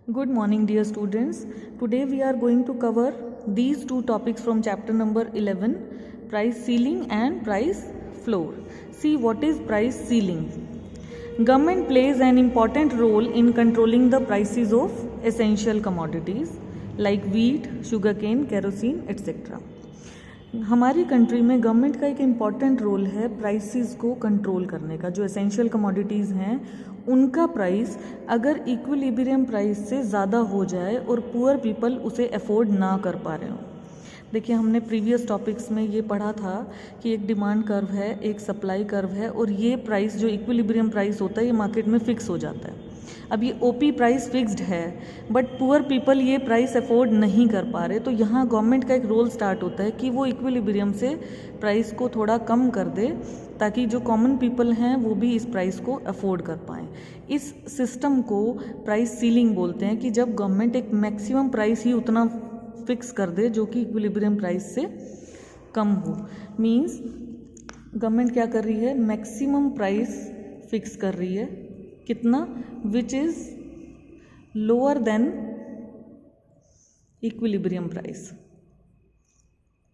Good morning, dear students. Today we are going to cover these two topics from chapter number 11, price ceiling and price floor. See, what is price ceiling? Government plays an important role in controlling the prices of essential commodities like wheat, sugarcane, kerosene, etc. हमारी country में government का एक important role है prices को control करने का। जो essential commodities हैं उनका प्राइस अगर इक्विलिब्रियम प्राइस से ज़्यादा हो जाए और पुअर पीपल उसे अफोर्ड ना कर पा रहे हों। देखिए, हमने प्रीवियस टॉपिक्स में ये पढ़ा था कि एक डिमांड कर्व है, एक सप्लाई कर्व है, और ये प्राइस जो इक्विलिब्रियम प्राइस होता है ये मार्केट में फिक्स हो जाता है। अब ये ओपी प्राइस फिक्स्ड है बट पुअर पीपल ये प्राइस अफोर्ड नहीं कर पा रहे, तो यहाँ गवर्नमेंट का एक रोल स्टार्ट होता है कि वो इक्विलिब्रियम से प्राइस को थोड़ा कम कर दे ताकि जो कॉमन पीपल हैं वो भी इस प्राइस को अफोर्ड कर पाएँ। इस सिस्टम को प्राइस सीलिंग बोलते हैं कि जब गवर्नमेंट एक मैक्सिमम प्राइस ही उतना फिक्स कर दे जो कि इक्विलिब्रियम प्राइस से कम हो। मीन्स गवर्नमेंट क्या कर रही है, मैक्सिमम प्राइस फिक्स कर रही है, कितना, which is lower than equilibrium price.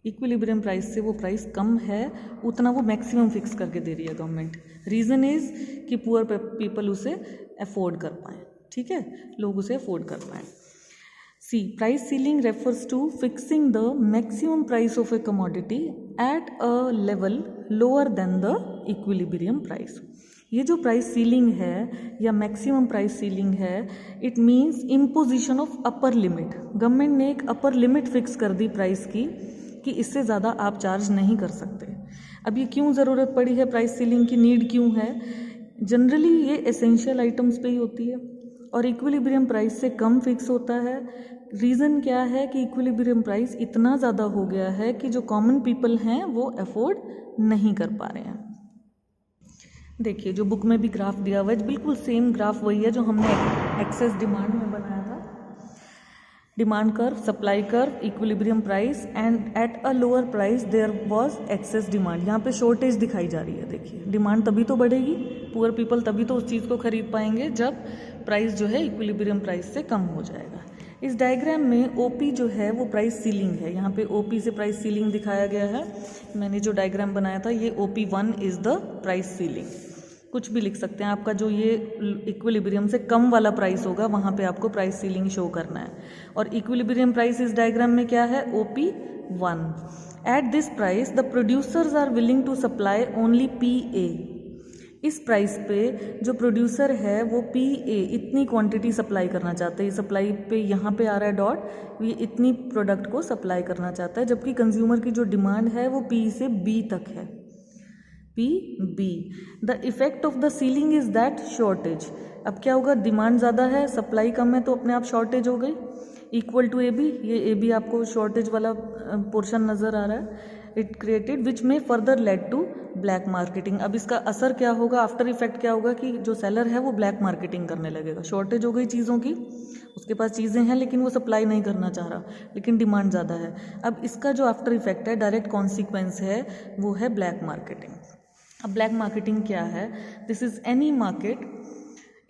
Equilibrium price से वो प्राइस कम है, उतना वो मैक्सिमम फिक्स करके दे रही है गवर्नमेंट। रीज़न इज कि पुअर पीपल उसे अफोर्ड कर पाएँ। ठीक है, लोग उसे अफोर्ड कर पाएँ। See, price ceiling refers to fixing the maximum price of a commodity at a level lower than the equilibrium price. ये जो प्राइस सीलिंग है या मैक्सिमम प्राइस सीलिंग है, it means imposition of upper limit. Government ने एक upper limit fix कर दी price की कि इससे ज़्यादा आप चार्ज नहीं कर सकते। अब ये क्यों ज़रूरत पड़ी है, प्राइस सीलिंग की नीड क्यों है? जनरली ये एसेंशियल आइटम्स पे ही होती है और इक्विलिब्रियम प्राइस से कम फिक्स होता है। रीज़न क्या है कि इक्विलिब्रियम प्राइस इतना ज़्यादा हो गया है कि जो कॉमन पीपल हैं वो अफोर्ड नहीं कर पा रहे हैं। देखिए, जो बुक में भी ग्राफ दिया हुआ है बिल्कुल सेम ग्राफ वही है जो हमने एक्सेस डिमांड में बनाया था। Demand curve, supply curve, equilibrium price and at a lower price there was excess demand. यहाँ पे शॉर्टेज दिखाई जा रही है। देखिए, डिमांड तभी तो बढ़ेगी, पुअर पीपल तभी तो उस चीज़ को खरीद पाएंगे जब प्राइस जो है इक्विलिब्रियम प्राइस से कम हो जाएगा। इस डायग्राम में ओपी जो है वो प्राइस सीलिंग है। यहाँ पे ओपी से प्राइस सीलिंग दिखाया गया है। मैंने जो डायग्राम बनाया था ये OP1 is the price ceiling. कुछ भी लिख सकते हैं, आपका जो ये इक्विलिब्रियम से कम वाला प्राइस होगा वहाँ पे आपको प्राइस सीलिंग शो करना है। और इक्विलिब्रियम प्राइस इस डायग्राम में क्या है, OP1। At this price the producers are willing to supply only PA। इस प्राइस पे जो प्रोड्यूसर है वो PA इतनी क्वांटिटी सप्लाई करना चाहते हैं। सप्लाई पे यहाँ पे आ रहा है डॉट, ये इतनी प्रोडक्ट को सप्लाई करना चाहता है, जबकि कंज्यूमर की जो डिमांड है वो P से B तक है, PB। The effect of the ceiling is that shortage. अब क्या होगा, डिमांड ज़्यादा है, सप्लाई कम है, तो अपने आप शॉर्टेज हो गई। इक्वल टू AB, ये AB आपको शॉर्टेज वाला पोर्शन नज़र आ रहा है। इट क्रिएटेड विच में further led to black marketing. अब इसका असर क्या होगा, आफ्टर इफेक्ट क्या होगा कि जो सेलर है वो ब्लैक मार्केटिंग करने लगेगा। शॉर्टेज हो गई चीज़ों की, उसके पास चीज़ें हैं लेकिन वो सप्लाई नहीं करना चाह रहा, लेकिन डिमांड ज़्यादा है। अब इसका जो आफ्टर इफेक्ट है, डायरेक्ट कॉन्सिक्वेंस है, वो है ब्लैक मार्केटिंग। अब ब्लैक मार्केटिंग क्या है? This is any market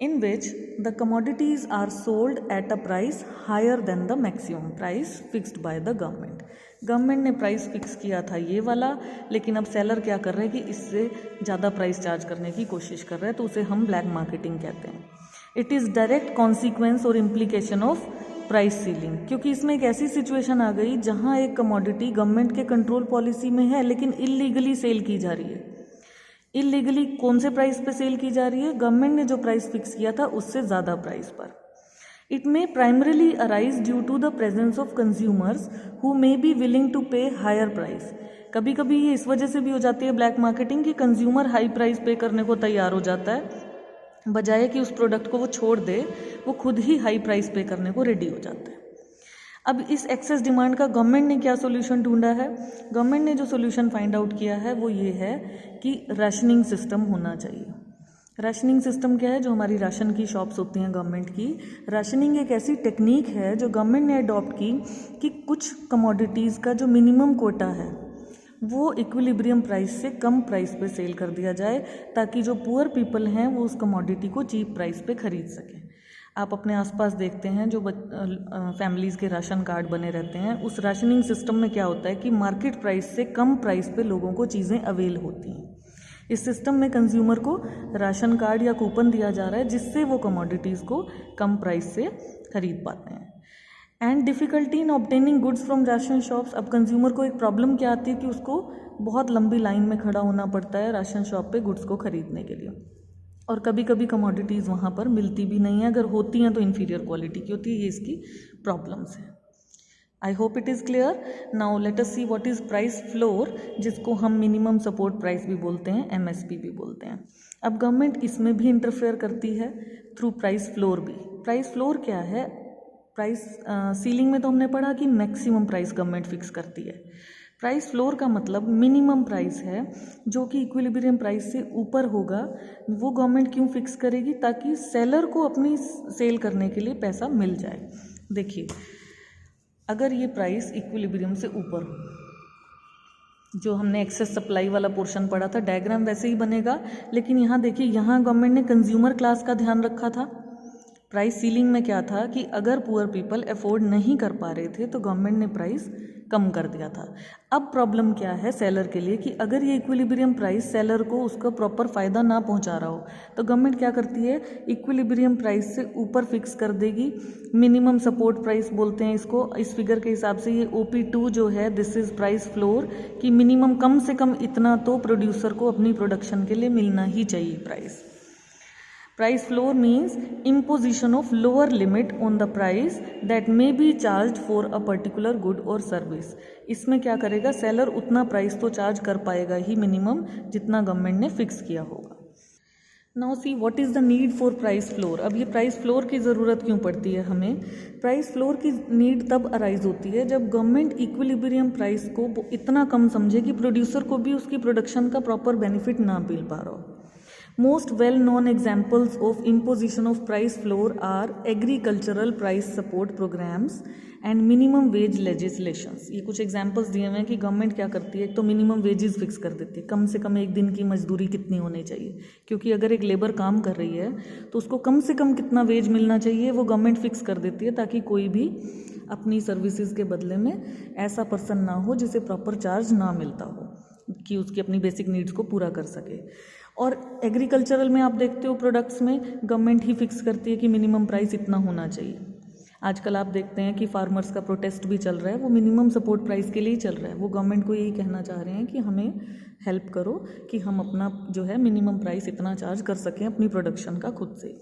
in which the commodities are sold at a price higher than the maximum price fixed by the government. Government ने price fix किया था ये वाला, लेकिन अब सेलर क्या कर रहे हैं कि इससे ज़्यादा प्राइस चार्ज करने की कोशिश कर रहे हैं, तो उसे हम ब्लैक मार्केटिंग कहते हैं। इट इज़ डायरेक्ट कॉन्सिक्वेंस और इम्प्लीकेशन ऑफ प्राइस सीलिंग, क्योंकि इसमें एक ऐसी सिचुएशन आ गई जहाँ एक कमोडिटी गवर्नमेंट के कंट्रोल पॉलिसी में है लेकिन इलीगली सेल की जा रही है। इलीगली कौन से प्राइस पे सेल की जा रही है? गवर्नमेंट ने जो प्राइस फिक्स किया था उससे ज़्यादा प्राइस पर। It may primarily arise due to the presence of consumers who may be willing to pay higher price. कभी कभी ये इस वजह से भी हो जाती है ब्लैक मार्केटिंग कि कंज्यूमर हाई प्राइस पे करने को तैयार हो जाता है, बजाय कि उस प्रोडक्ट को वो छोड़ दे, वो खुद ही हाई प्राइस पे करने को रेडी हो जाता है। अब इस एक्सेस डिमांड का गवर्नमेंट ने क्या सोल्यूशन ढूंढा है? गवर्नमेंट ने जो सोल्यूशन फाइंड आउट किया है वो ये है कि राशनिंग सिस्टम होना चाहिए। राशनिंग सिस्टम क्या है? जो हमारी राशन की शॉप्स होती हैं गवर्नमेंट की, राशनिंग एक ऐसी टेक्निक है जो गवर्नमेंट ने अडॉप्ट की कि कुछ कमोडिटीज़ का जो मिनिमम कोटा है वो इक्विलिब्रियम प्राइस से कम प्राइस पे सेल कर दिया जाए ताकि जो पुअर पीपल हैं वो उस कमोडिटी को चीप प्राइस पे खरीद सकें। आप अपने आसपास देखते हैं जो फैमिलीज़ के राशन कार्ड बने रहते हैं, उस राशनिंग सिस्टम में क्या होता है कि मार्केट प्राइस से कम प्राइस पे लोगों को चीज़ें अवेल होती हैं। इस सिस्टम में कंज्यूमर को राशन कार्ड या कूपन दिया जा रहा है जिससे वो कमोडिटीज़ को कम प्राइस से खरीद पाते हैं। And difficulty in obtaining goods from ration shops. अब कंज्यूमर को एक प्रॉब्लम क्या आती है कि उसको बहुत लंबी लाइन में खड़ा होना पड़ता है राशन शॉप पे गुड्स को खरीदने के लिए, और कभी कभी कमोडिटीज़ वहाँ पर मिलती भी नहीं है, अगर होती हैं तो इन्फीरियर क्वालिटी की होती है। ये इसकी प्रॉब्लम्स हैं। I hope it is clear. Now let us see what is price floor, जिसको हम मिनिमम सपोर्ट प्राइस भी बोलते हैं, MSP भी बोलते हैं। अब गवर्नमेंट इसमें भी इंटरफेयर करती है थ्रू प्राइस फ्लोर भी। प्राइस फ्लोर क्या है? प्राइस सीलिंग में तो हमने पढ़ा कि मैक्सिमम प्राइस गवर्नमेंट फिक्स करती है। प्राइस फ्लोर का मतलब मिनिमम प्राइस है जो कि इक्विलिब्रियम प्राइस से ऊपर होगा। वो गवर्नमेंट क्यों फिक्स करेगी? ताकि सेलर को अपनी सेल करने के लिए पैसा मिल जाए। देखिए, अगर ये प्राइस इक्विलिब्रियम से ऊपर हो, जो हमने एक्सेस सप्लाई वाला पोर्शन पढ़ा था, डायग्राम वैसे ही बनेगा, लेकिन यहाँ देखिए, यहाँ गवर्नमेंट ने कंज्यूमर क्लास का ध्यान रखा था। प्राइस सीलिंग में क्या था कि अगर पुअर पीपल अफोर्ड नहीं कर पा रहे थे तो गवर्नमेंट ने प्राइस कम कर दिया था। अब प्रॉब्लम क्या है सेलर के लिए कि अगर ये इक्विलिब्रियम प्राइस सेलर को उसका प्रॉपर फ़ायदा ना पहुंचा रहा हो तो गवर्नमेंट क्या करती है, इक्विलिब्रियम प्राइस से ऊपर फिक्स कर देगी। मिनिमम सपोर्ट प्राइस बोलते हैं इसको। इस फिगर के हिसाब से ये OP2 जो है, दिस इज़ प्राइस फ्लोर, कि मिनिमम कम से कम इतना तो प्रोड्यूसर को अपनी प्रोडक्शन के लिए मिलना ही चाहिए price. Price floor means imposition of lower limit on the price that may be charged for a particular good or service। इसमें क्या करेगा, सेलर उतना प्राइस तो चार्ज कर पाएगा ही मिनिमम जितना गवर्नमेंट ने फिक्स किया होगा। Now see what is the need for price floor. अब ये प्राइस फ्लोर की ज़रूरत क्यों पड़ती है हमें? प्राइस फ्लोर की नीड तब अराइज होती है जब गवर्नमेंट इक्विलिब्रियम प्राइस को इतना कम समझे कि प्रोड्यूसर को भी उसकी प्रोडक्शन का प्रॉपर बेनिफिट ना मिल पा रहा हो। Most well-known examples of imposition of price floor are agricultural price support programs and minimum wage legislations। ये कुछ एग्जाम्पल्स दिए हुए हैं कि गवर्नमेंट क्या करती है। एक तो मिनिमम वेजेस फिक्स कर देती है, कम से कम एक दिन की मजदूरी कितनी होनी चाहिए, क्योंकि अगर एक लेबर काम कर रही है तो उसको कम से कम कितना वेज मिलना चाहिए वो गवर्नमेंट फिक्स कर देती है, ताकि कोई भी अपनी सर्विसेज के बदले में ऐसा पर्सन ना हो जिसे प्रॉपर चार्ज ना मिलता हो कि उसकी अपनी बेसिक नीड्स को पूरा कर सके। और एग्रीकल्चरल में आप देखते हो प्रोडक्ट्स में गवर्नमेंट ही फिक्स करती है कि मिनिमम प्राइस इतना होना चाहिए। आजकल आप देखते हैं कि फार्मर्स का प्रोटेस्ट भी चल रहा है, वो मिनिमम सपोर्ट प्राइस के लिए ही चल रहा है। वो गवर्नमेंट को यही कहना चाह रहे हैं कि हमें हेल्प करो कि हम अपना जो है मिनिमम प्राइस इतना चार्ज कर सकें अपनी प्रोडक्शन का खुद से।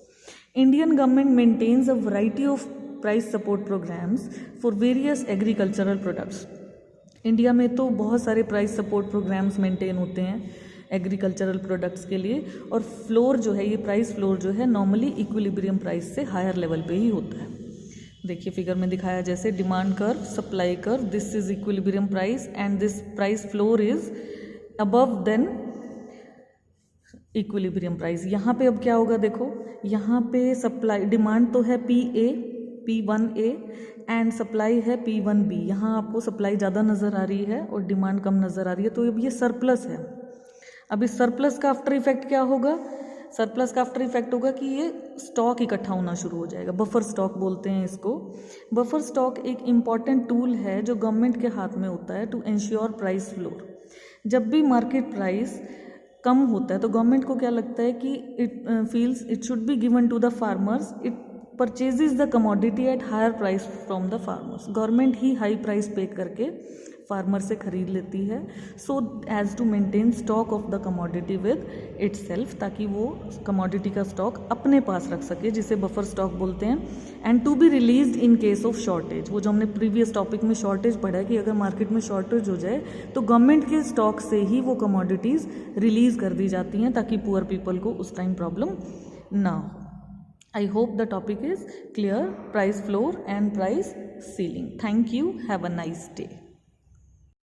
Indian government maintains a variety of price support programmes for various agricultural products. India में तो बहुत सारे प्राइस सपोर्ट प्रोग्राम्स मेंटेन होते हैं एग्रीकल्चरल प्रोडक्ट्स के लिए, और फ्लोर जो है, ये प्राइस फ्लोर जो है नॉर्मली इक्विलिब्रियम प्राइस से हायर लेवल पे ही होता है। देखिए फिगर में दिखाया जैसे demand curve, supply curve, this is equilibrium price and this price floor is above then equilibrium price. यहाँ पे अब क्या होगा, देखो यहाँ पे सप्लाई डिमांड तो है P1A एंड सप्लाई है P1B। यहाँ आपको सप्लाई ज़्यादा नज़र आ रही है और डिमांड कम नज़र आ रही है, तो अब ये सरप्लस है। अब इस सरप्लस का आफ्टर इफेक्ट क्या होगा? सरप्लस का आफ्टर इफेक्ट होगा कि ये स्टॉक इकट्ठा होना शुरू हो जाएगा। बफर स्टॉक बोलते हैं इसको। बफर स्टॉक एक इम्पॉर्टेंट टूल है जो गवर्नमेंट के हाथ में होता है टू इंश्योर प्राइस फ्लोर। जब भी मार्केट प्राइस कम होता है तो गवर्नमेंट को क्या लगता है कि it feels it should be given to the farmers, it purchases the commodity at higher price from the farmers. Government ही हाई प्राइस पे करके फार्मर से खरीद लेती है, so as to maintain stock of the commodity with itself, ताकि वो commodity का स्टॉक अपने पास रख सके, जिसे बफर स्टॉक बोलते हैं। And to be released in case of shortage. वो जो हमने प्रीवियस टॉपिक में शॉर्टेज पढ़ा है कि अगर मार्केट में शॉर्टेज हो जाए तो गवर्नमेंट के स्टॉक से ही वो कमोडिटीज़ रिलीज कर दी जाती हैं ताकि पुअर पीपल को उस टाइम प्रॉब्लम ना हो। I hope the topic is clear, price floor and price ceiling. Thank you. Have a nice day.